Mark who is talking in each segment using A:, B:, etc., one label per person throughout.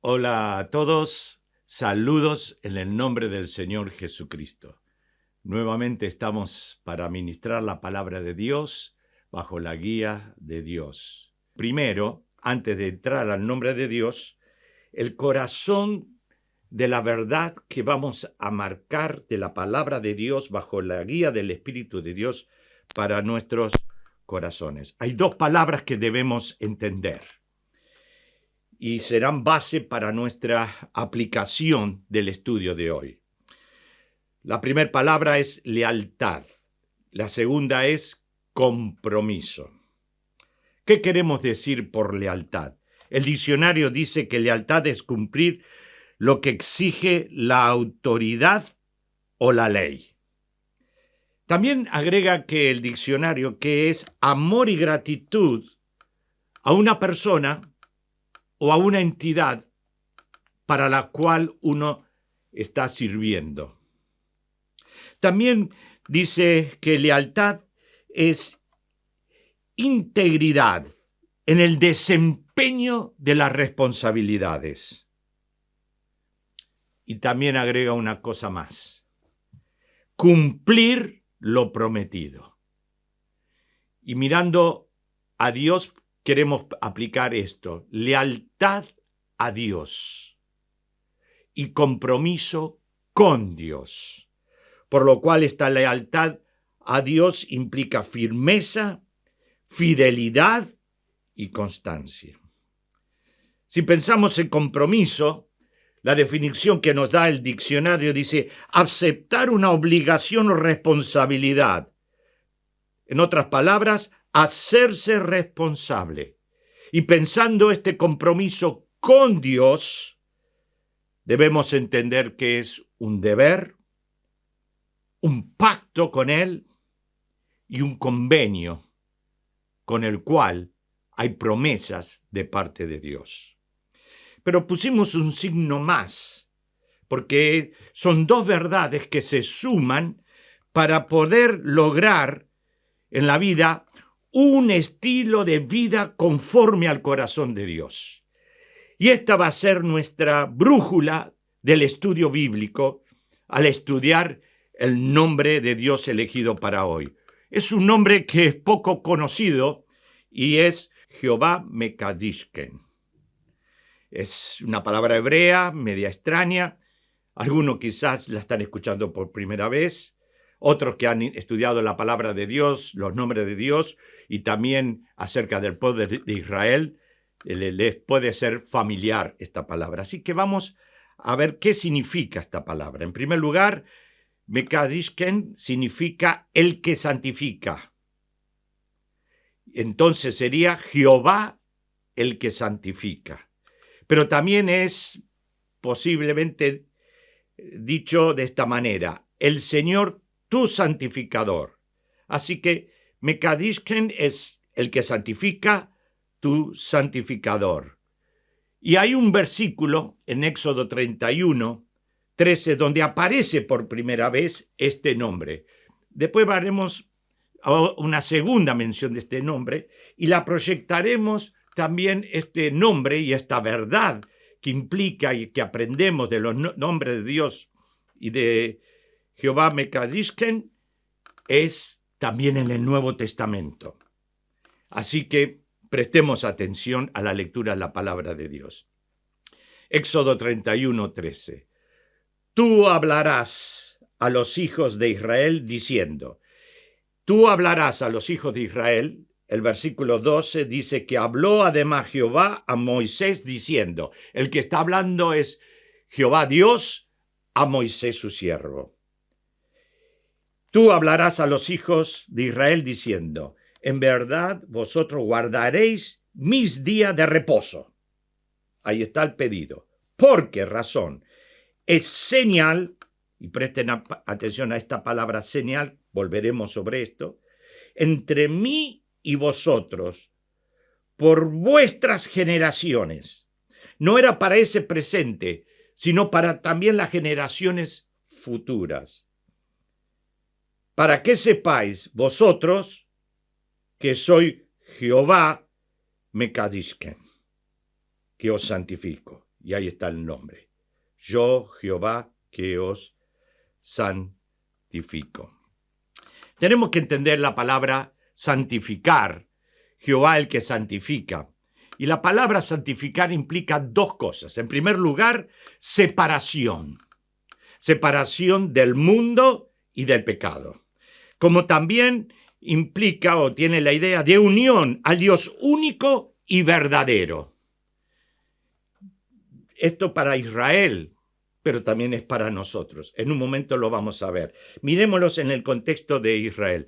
A: Hola a todos, saludos en el nombre del Señor Jesucristo. Nuevamente estamos para ministrar la palabra de Dios bajo la guía de Dios. Primero, antes de entrar al nombre de Dios, el corazón de la verdad que vamos a marcar de la palabra de Dios bajo la guía del Espíritu de Dios para nuestros corazones. Hay dos palabras que debemos entender y serán base para nuestra aplicación del estudio de hoy. La primera palabra es lealtad. La segunda es compromiso. ¿Qué queremos decir por lealtad? El diccionario dice que lealtad es cumplir lo que exige la autoridad o la ley. También agrega que el diccionario que es amor y gratitud a una persona o a una entidad para la cual uno está sirviendo. También dice que lealtad es integridad en el desempeño de las responsabilidades. Y también agrega una cosa más: cumplir lo prometido. Y mirando a Dios, queremos aplicar esto: lealtad a Dios y compromiso con Dios. Por lo cual esta lealtad a Dios implica firmeza, fidelidad y constancia. Si pensamos en compromiso, la definición que nos da el diccionario dice aceptar una obligación o responsabilidad. En otras palabras, hacerse responsable. Y pensando este compromiso con Dios, debemos entender que es un deber, un pacto con Él y un convenio con el cual hay promesas de parte de Dios. Pero pusimos un signo más, porque son dos verdades que se suman para poder lograr en la vida un estilo de vida conforme al corazón de Dios. Y esta va a ser nuestra brújula del estudio bíblico al estudiar el nombre de Dios elegido para hoy. Es un nombre que es poco conocido y es Jehová Mekadishken. Es una palabra hebrea, media extraña. Algunos quizás la están escuchando por primera vez. Otros que han estudiado la palabra de Dios, los nombres de Dios y también acerca del pueblo de Israel, les puede ser familiar esta palabra. Así que vamos a ver qué significa esta palabra. En primer lugar, Mekadishken significa el que santifica. Entonces sería Jehová el que santifica. Pero también es posiblemente dicho de esta manera: el Señor tu santificador. Así que Mekadishken es el que santifica, tu santificador. Y hay un versículo en Éxodo 31, 13, donde aparece por primera vez este nombre. Después haremos una segunda mención de este nombre y la proyectaremos también este nombre y esta verdad que implica y que aprendemos de los nombres de Dios y de Jehová Mekadishken es también en el Nuevo Testamento. Así que prestemos atención a la lectura de la palabra de Dios. Éxodo 31, 13. Tú hablarás a los hijos de Israel diciendo. Tú hablarás a los hijos de Israel. El versículo 12 dice que habló además Jehová a Moisés diciendo. El que está hablando es Jehová Dios a Moisés su siervo. Tú hablarás a los hijos de Israel diciendo. En verdad vosotros guardaréis mis días de reposo. Ahí está el pedido. ¿Por qué razón? Es señal, y presten atención a esta palabra señal, volveremos sobre esto, entre mí y vosotros, por vuestras generaciones. No era para ese presente, sino para también las generaciones futuras. Para que sepáis vosotros que soy Jehová Mekadishken, que os santifico. Y ahí está el nombre. Yo, Jehová, que os santifico. Tenemos que entender la palabra santificar. Jehová el que santifica. Y la palabra santificar implica dos cosas. En primer lugar, separación. Separación del mundo y del pecado. Como también implica o tiene la idea de unión al Dios único y verdadero. Esto para Israel, pero también es para nosotros. En un momento lo vamos a ver. Mirémoslos en el contexto de Israel.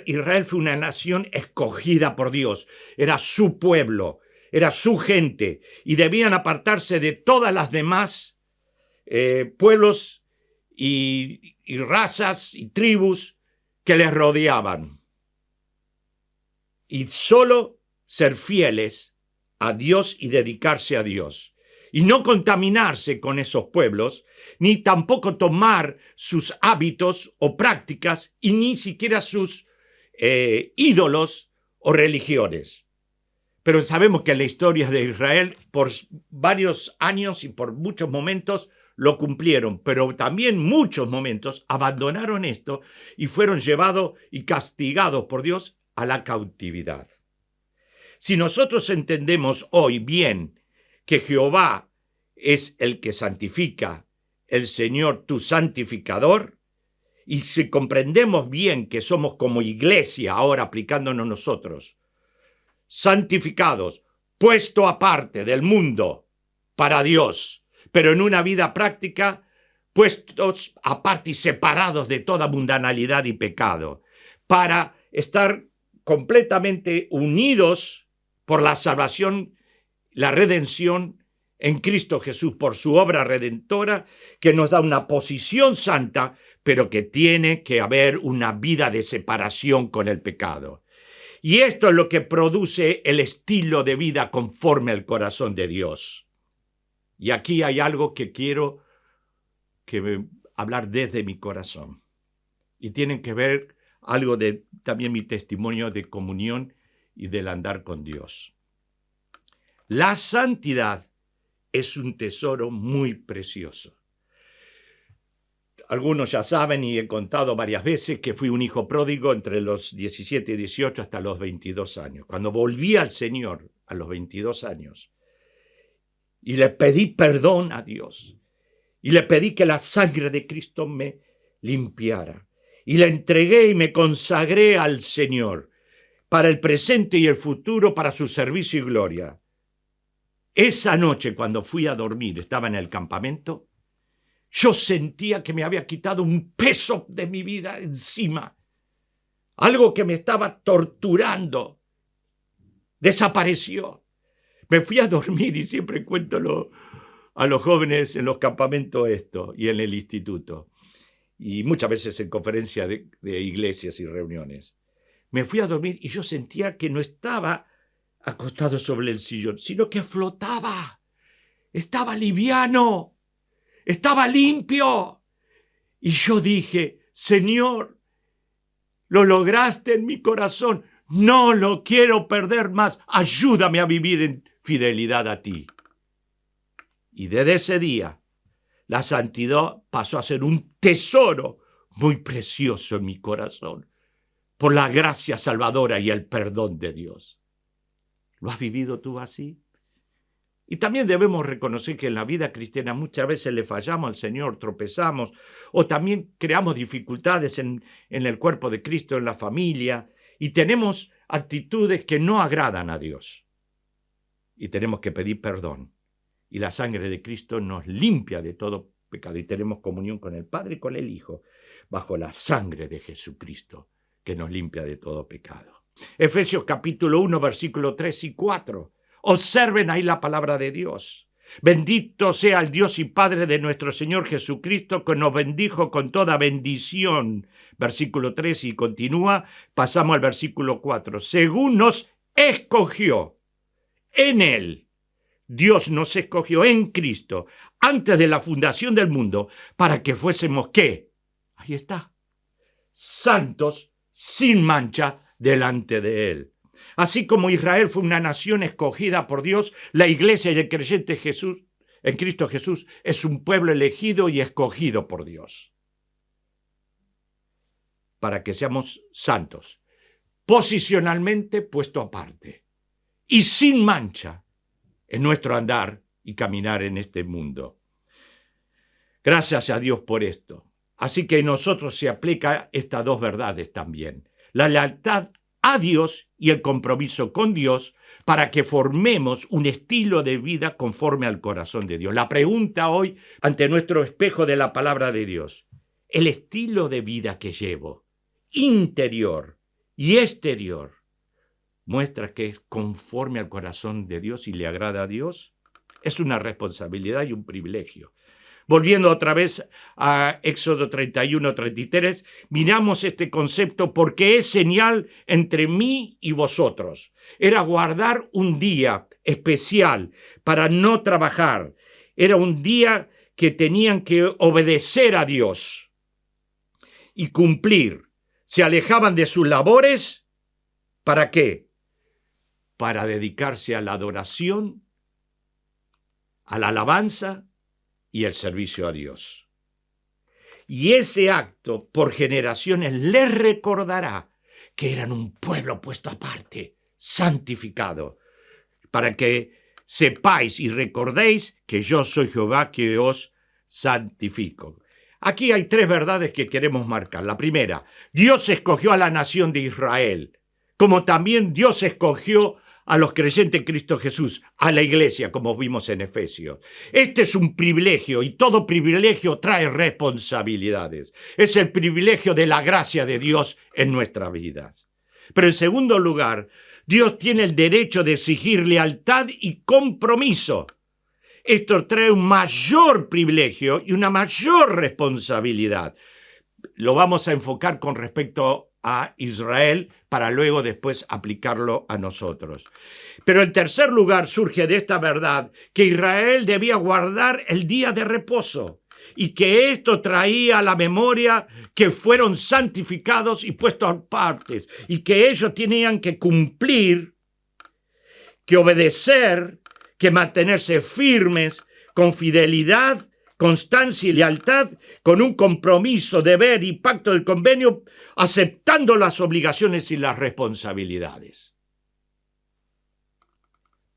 A: Israel fue una nación escogida por Dios. Era su pueblo, era su gente, y debían apartarse de todas las demás pueblos y razas y tribus que les rodeaban. Y solo ser fieles a Dios y dedicarse a Dios. Y no contaminarse con esos pueblos, ni tampoco tomar sus hábitos o prácticas, y ni siquiera sus ídolos o religiones. Pero sabemos que la historia de Israel por varios años y por muchos momentos lo cumplieron, pero también muchos momentos abandonaron esto y fueron llevados y castigados por Dios a la cautividad. Si nosotros entendemos hoy bien que Jehová es el que santifica, el Señor tu santificador, y si comprendemos bien que somos como iglesia ahora aplicándonos nosotros, santificados, puesto aparte del mundo para Dios, pero en una vida práctica, puestos aparte y separados de toda mundanalidad y pecado, para estar completamente unidos por la salvación, la redención en Cristo Jesús, por su obra redentora, que nos da una posición santa, pero que tiene que haber una vida de separación con el pecado. Y esto es lo que produce el estilo de vida conforme al corazón de Dios. Y aquí hay algo que quiero hablar desde mi corazón. Y tienen que ver algo de también mi testimonio de comunión y del andar con Dios. La santidad es un tesoro muy precioso. Algunos ya saben y he contado varias veces que fui un hijo pródigo entre los 17 y 18 hasta los 22 años. Cuando volví al Señor a los 22 años y le pedí perdón a Dios y le pedí que la sangre de Cristo me limpiara y le entregué y me consagré al Señor para el presente y el futuro, para su servicio y gloria. Esa noche cuando fui a dormir, estaba en el campamento, yo sentía que me había quitado un peso de mi vida encima. Algo que me estaba torturando desapareció. Me fui a dormir y siempre cuento a los jóvenes en los campamentos esto y en el instituto. Y muchas veces en conferencias de iglesias y reuniones. Me fui a dormir y yo sentía que no estaba acostado sobre el sillón, sino que flotaba. Estaba liviano. Estaba limpio. Y yo dije, Señor, lo lograste en mi corazón. No lo quiero perder más. Ayúdame a vivir en fidelidad a ti. Y desde ese día, la santidad pasó a ser un tesoro muy precioso en mi corazón, por la gracia salvadora y el perdón de Dios. ¿Lo has vivido tú así? Y también debemos reconocer que en la vida cristiana muchas veces le fallamos al Señor, tropezamos, o también creamos dificultades en el cuerpo de Cristo, en la familia, y tenemos actitudes que no agradan a Dios. Y tenemos que pedir perdón. Y la sangre de Cristo nos limpia de todo pecado. Y tenemos comunión con el Padre y con el Hijo, bajo la sangre de Jesucristo, que nos limpia de todo pecado. Efesios capítulo 1, versículos 3 y 4. Observen ahí la palabra de Dios. Bendito sea el Dios y Padre de nuestro Señor Jesucristo, que nos bendijo con toda bendición. Versículo 3 y continúa, pasamos al versículo 4. Según nos escogió en Él. Dios nos escogió en Cristo antes de la fundación del mundo para que fuésemos, ¿qué? Ahí está. Santos, sin mancha, delante de Él. Así como Israel fue una nación escogida por Dios, la iglesia y el creyente Jesús en Cristo Jesús, es un pueblo elegido y escogido por Dios, para que seamos santos, posicionalmente puesto aparte y sin mancha en nuestro andar y caminar en este mundo. Gracias a Dios por esto. Así que en nosotros se aplica estas dos verdades también: la lealtad a Dios y el compromiso con Dios, para que formemos un estilo de vida conforme al corazón de Dios. La pregunta hoy, ante nuestro espejo de la palabra de Dios: ¿el estilo de vida que llevo, interior y exterior, muestra que es conforme al corazón de Dios y le agrada a Dios? Es una responsabilidad y un privilegio. Volviendo otra vez a Éxodo 31-33, miramos este concepto: porque es señal entre mí y vosotros. Era guardar un día especial para no trabajar. Era un día que tenían que obedecer a Dios y cumplir. Se alejaban de sus labores. ¿Para qué? Para dedicarse a la adoración, a la alabanza y el servicio a Dios. Y ese acto por generaciones les recordará que eran un pueblo puesto aparte, santificado, para que sepáis y recordéis que yo soy Jehová que os santifico. Aquí hay tres verdades que queremos marcar. La primera: Dios escogió a la nación de Israel, como también Dios escogió a los creyentes en Cristo Jesús, a la iglesia, como vimos en Efesios. Este es un privilegio, y todo privilegio trae responsabilidades. Es el privilegio de la gracia de Dios en nuestras vidas. Pero en segundo lugar, Dios tiene el derecho de exigir lealtad y compromiso. Esto trae un mayor privilegio y una mayor responsabilidad. Lo vamos a enfocar con respecto a Israel para luego después aplicarlo a nosotros. Pero en tercer lugar surge de esta verdad que Israel debía guardar el día de reposo y que esto traía a la memoria que fueron santificados y puestos aparte y que ellos tenían que cumplir, que obedecer, que mantenerse firmes con fidelidad, constancia y lealtad, con un compromiso, deber y pacto del convenio, aceptando las obligaciones y las responsabilidades.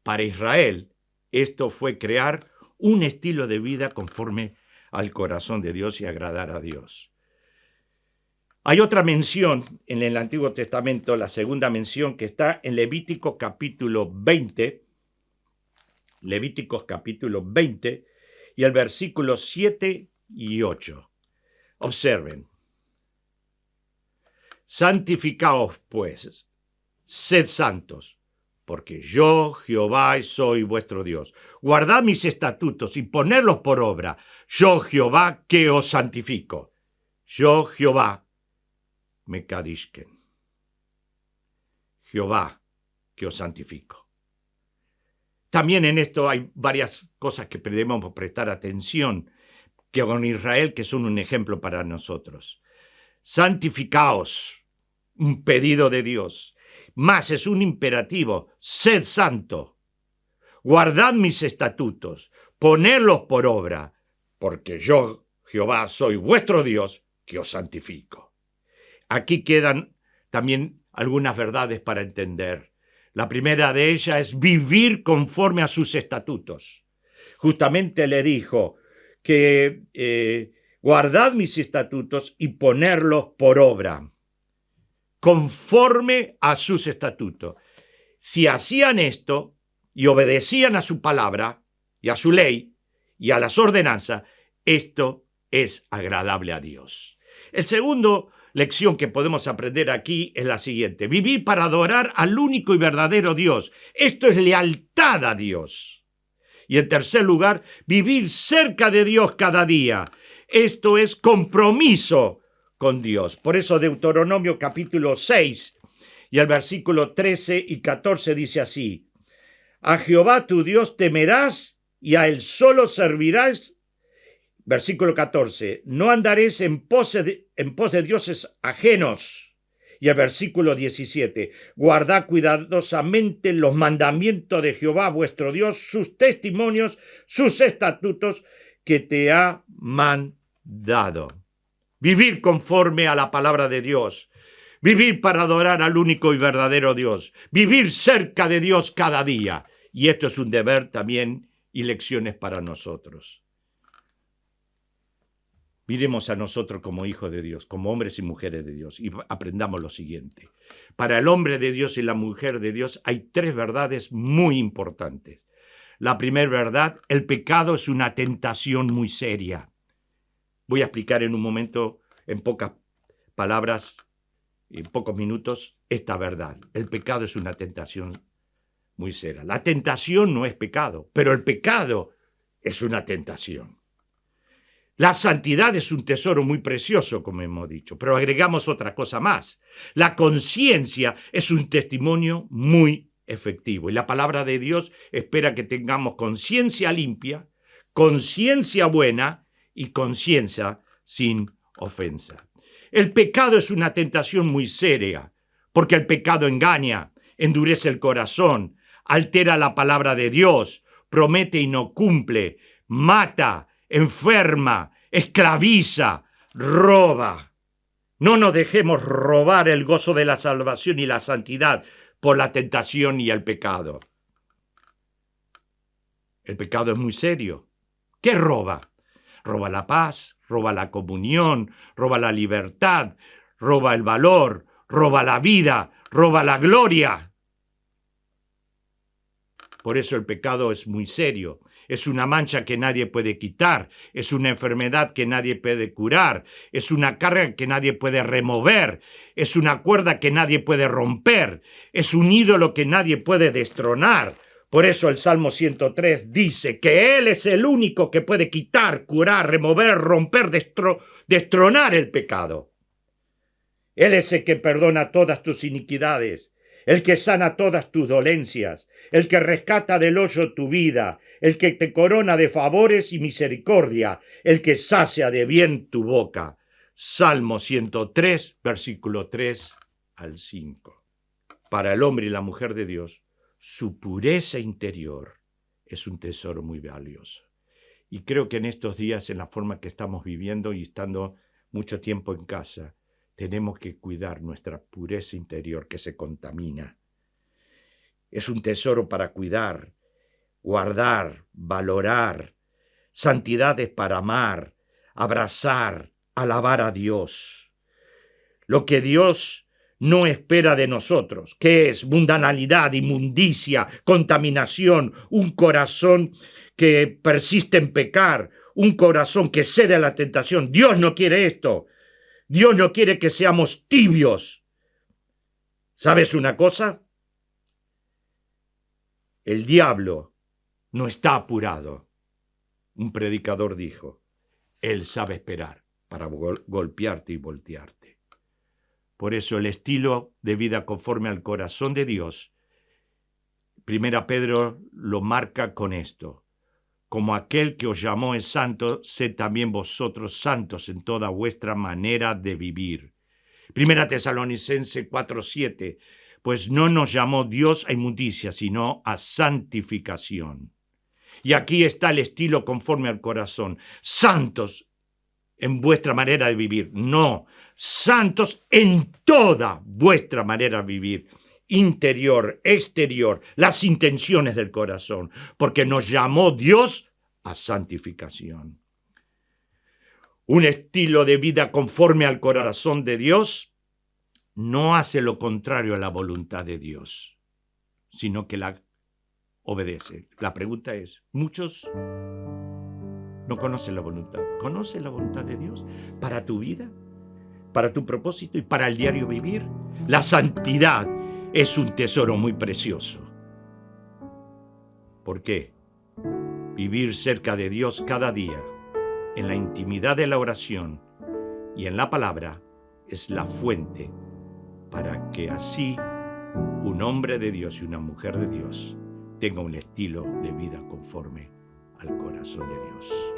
A: Para Israel, esto fue crear un estilo de vida conforme al corazón de Dios y agradar a Dios. Hay otra mención en el Antiguo Testamento, la segunda mención, que está en Levítico capítulo 20, Levíticos capítulo 20, y el versículo 7 y 8. Observen. Santificaos, pues, sed santos, porque yo, Jehová, soy vuestro Dios. Guardad mis estatutos y ponedlos por obra. Yo, Jehová, que os santifico. Yo, Jehová, Mekadishken. Jehová, que os santifico. También en esto hay varias cosas que debemos prestar atención, que con Israel, que son un ejemplo para nosotros. Santificaos, un pedido de Dios. Más es un imperativo: sed santo. Guardad mis estatutos, ponedlos por obra, porque yo, Jehová, soy vuestro Dios, que os santifico. Aquí quedan también algunas verdades para entender. La primera de ellas es vivir conforme a sus estatutos. Justamente le dijo que guardad mis estatutos y ponerlos por obra, conforme a sus estatutos. Si hacían esto y obedecían a su palabra y a su ley y a las ordenanzas, esto es agradable a Dios. El segundo lección que podemos aprender aquí es la siguiente: vivir para adorar al único y verdadero Dios. Esto es lealtad a Dios. Y en tercer lugar, vivir cerca de Dios cada día. Esto es compromiso con Dios. Por eso Deuteronomio capítulo 6 y el versículo 13 y 14 dice así: a Jehová tu Dios temerás y a él solo servirás. Versículo 14, no andaréis en pos de dioses ajenos Y el versículo 17, guardad cuidadosamente los mandamientos de Jehová vuestro Dios, sus testimonios, sus estatutos que te ha mandado. Vivir conforme a la palabra de Dios. Vivir para adorar al único y verdadero Dios. Vivir cerca de Dios cada día. Y esto es un deber también y lecciones para nosotros. Miremos a nosotros como hijos de Dios, como hombres y mujeres de Dios, y aprendamos lo siguiente. Para el hombre de Dios y la mujer de Dios hay tres verdades muy importantes. La primera verdad, el pecado es una tentación muy seria. Voy a explicar en un momento, en pocas palabras, en pocos minutos, esta verdad. El pecado es una tentación muy seria. La tentación no es pecado, pero el pecado es una tentación. La santidad es un tesoro muy precioso, como hemos dicho, pero agregamos otra cosa más. La conciencia es un testimonio muy efectivo y la palabra de Dios espera que tengamos conciencia limpia, conciencia buena y conciencia sin ofensa. El pecado es una tentación muy seria, porque el pecado engaña, endurece el corazón, altera la palabra de Dios, promete y no cumple, mata, enferma, esclaviza, roba. No nos dejemos robar el gozo de la salvación y la santidad por la tentación y el pecado. El pecado es muy serio. ¿Qué roba? Roba la paz, roba la comunión, roba la libertad, roba el valor, roba la vida, roba la gloria. Por eso el pecado es muy serio. Es una mancha que nadie puede quitar, es una enfermedad que nadie puede curar, es una carga que nadie puede remover, es una cuerda que nadie puede romper, es un ídolo que nadie puede destronar. Por eso el Salmo 103 dice que Él es el único que puede quitar, curar, remover, romper, destronar el pecado. Él es el que perdona todas tus iniquidades, el que sana todas tus dolencias, el que rescata del hoyo tu vida, el que te corona de favores y misericordia, el que sacia de bien tu boca. Salmo 103, versículo 3 al 5. Para el hombre y la mujer de Dios, su pureza interior es un tesoro muy valioso. Y creo que en estos días, en la forma que estamos viviendo y estando mucho tiempo en casa, tenemos que cuidar nuestra pureza interior que se contamina. Es un tesoro para cuidar, guardar, valorar. Santidad es para amar, abrazar, alabar a Dios. Lo que Dios no espera de nosotros, que es mundanalidad, inmundicia, contaminación, un corazón que persiste en pecar, un corazón que cede a la tentación. Dios no quiere esto. Dios no quiere que seamos tibios. ¿Sabes una cosa? El diablo no está apurado. Un predicador dijo, él sabe esperar para golpearte y voltearte. Por eso el estilo de vida conforme al corazón de Dios, 1 Pedro lo marca con esto. Como aquel que os llamó es santo, sed también vosotros santos en toda vuestra manera de vivir. 1 Tesalonicenses 4:7, pues no nos llamó Dios a inmundicia, sino a santificación. Y aquí está el estilo conforme al corazón. Santos en vuestra manera de vivir. No, santos en toda vuestra manera de vivir. Interior, exterior, las intenciones del corazón, porque nos llamó Dios a santificación. Un estilo de vida conforme al corazón de Dios no hace lo contrario a la voluntad de Dios, sino que la obedece. La pregunta es, muchos no conocen la voluntad. ¿Conocen la voluntad de Dios para tu vida, para tu propósito y para el diario vivir? La santidad es un tesoro muy precioso. ¿Por qué? Vivir cerca de Dios cada día, en la intimidad de la oración y en la palabra, es la fuente para que así un hombre de Dios y una mujer de Dios tenga un estilo de vida conforme al corazón de Dios.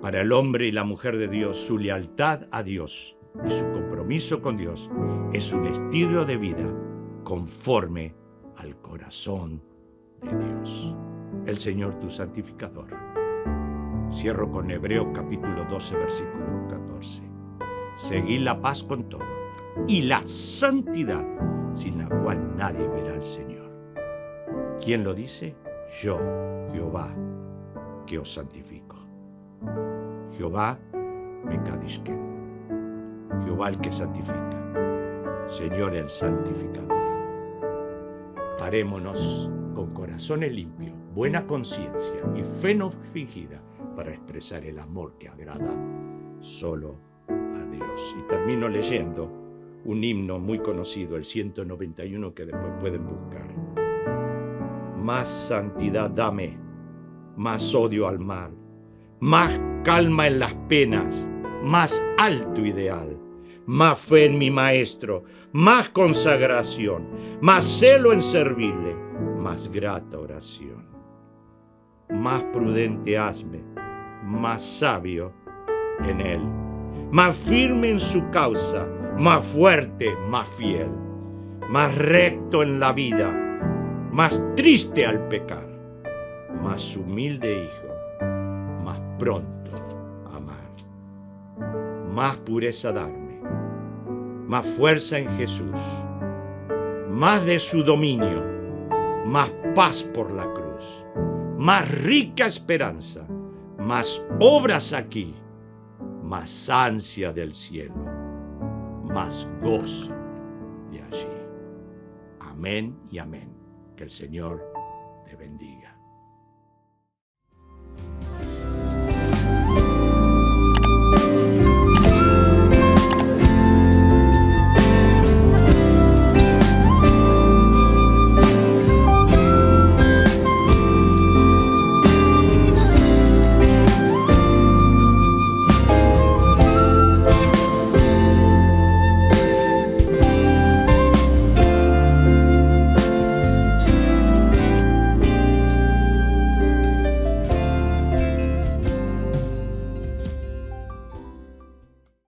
A: Para el hombre y la mujer de Dios, su lealtad a Dios y su compromiso con Dios es un estilo de vida conforme al corazón de Dios. El Señor tu santificador. Cierro con Hebreos capítulo 12, versículo 14. Seguid la paz con todo y la santidad, sin la cual nadie verá al Señor. ¿Quién lo dice? Yo, Jehová, que os santifico. Jehová Mekadishkem. Jehová el que santifica. Señor el santificador. Parémonos con corazones limpios, buena conciencia y fe no fingida para expresar el amor que agrada solo a Dios. Y termino leyendo un himno muy conocido, el 191, que después pueden buscar. Más santidad dame, más odio al mal, más calma en las penas, más alto ideal, más fe en mi maestro, más consagración, más celo en servirle, más grata oración. Más prudente hazme, más sabio en él, más firme en su causa, más fuerte, más fiel, más recto en la vida, más triste al pecar, más humilde hijo, más pronto amar, más pureza darme, más fuerza en Jesús, más de su dominio, más paz por la cruz, más rica esperanza, más obras aquí, más ansia del cielo, más gozo de allí. Amén y amén. Que el Señor te bendiga.